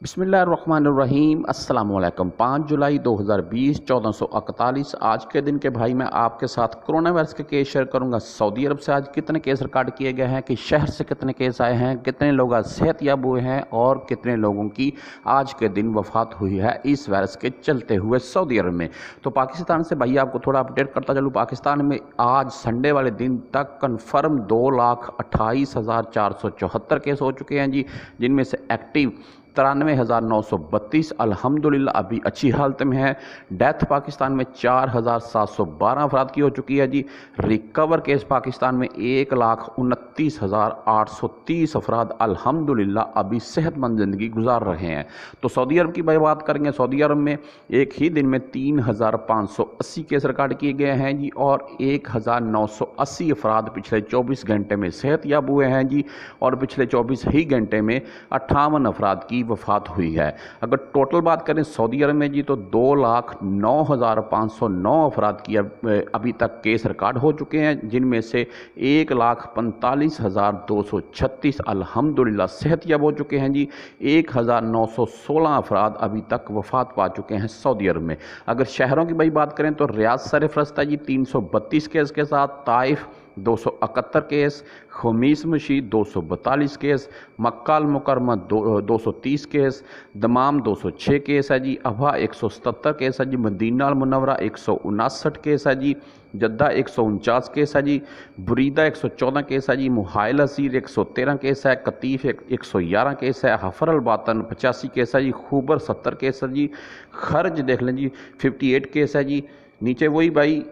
बिस्मिल्लाहिर्रहमानिर्रहीम अस्सलामुअलैकुम। 5 जुलाई 2020 1441 आज के दिन के भाई मैं आपके साथ कोरोना वायरस के केस शेयर करूंगा। सऊदी अरब से आज कितने केस रिकॉर्ड किए गए हैं, कि शहर से कितने केस आए हैं, कितने लोग आज सेहतयाब हुए हैं और कितने लोगों की आज के दिन वफात हुई है इस वायरस के चलते हुए सऊदी अरब में। तो पाकिस्तान से भाई आपको थोड़ा अपडेट करता चलूँ। पाकिस्तान में आज संडे वाले दिन तक कन्फर्म 2,28,474 केस हो चुके हैं जी, जिनमें से एक्टिव 93,932 अल्हम्दुलिल्लाह अभी अच्छी हालत में है। डेथ पाकिस्तान में 4,712 अफराद की हो चुकी है जी। रिकवर केस पाकिस्तान में 1,29,830 अफराद अल्हम्दुलिल्लाह अभी सेहतमंद ज़िंदगी गुजार रहे हैं। तो सऊदी अरब की बात करेंगे। सऊदी अरब में एक ही दिन में 3,580 केस रिकॉर्ड किए गए हैं जी, और 1,980 अफराद पिछले 24 घंटे में सेहतयाब हुए हैं जी, और पिछले 24 ही घंटे में 58 अफराद की वफात हुई है। अगर टोटल बात करें सऊदी अरब में जी, तो 2,09,509 अफराद की अभी तक केस रिकॉर्ड हो चुके हैं, जिनमें से 1,45,236 अल्हम्दुलिल्लाह सेहतयाब हो चुके हैं जी। 1,916 अफराद अभी तक वफात पा चुके हैं सऊदी अरब में। अगर शहरों की भाई बात करें तो रियाद सरफरस्त है जी 332 केस के साथ, ताइफ 271 केस, खमीस मशीद 242 केस, मक्का अल मुकरमा 230 केस, दमाम 206 केस है जी, अबहा 177 केस है जी, मदीना अल मुनव्वरा 159 केस है जी, जद्दा 149 केस है जी, बुरीदा 114 केस है जी, मुहाइल असीर 113 केस है, कतीफ 111 केस है, हफर अल बातन 85 केस है जी, खूबर 70 केस है जी, खर्ज देख लें जी 58 केस है जी। नीचे वही भाई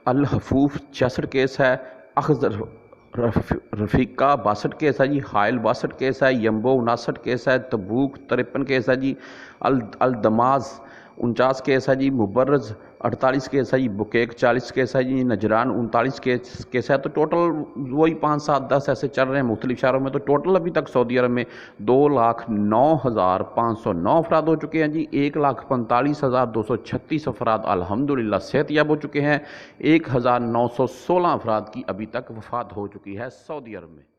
अल हफूफ 66 केस है, अखजर रफ़ीका 62 केस है जी, हाइल 62 केस है, यम्बो 59 केस है, तबूक 53 केस है जी, अल दमाज 49 केस है जी, मुबर्रज 48 केस है जी, बुकेक 40 केस है जी, नजरान 39 केस है। तो टोटल वही 5, 7, 10 ऐसे चल रहे हैं मुख्तलिफ शहरों में। तो टोटल अभी तक सऊदी अरब में 2,09,509 अफराद हो चुके हैं जी। 1,45,236 अफराद अल्हम्दुलिल्लाह सेहतयाब हो चुके हैं। 1,916 अफराद की अभी तक वफात हो चुकी है सऊदी अरब में।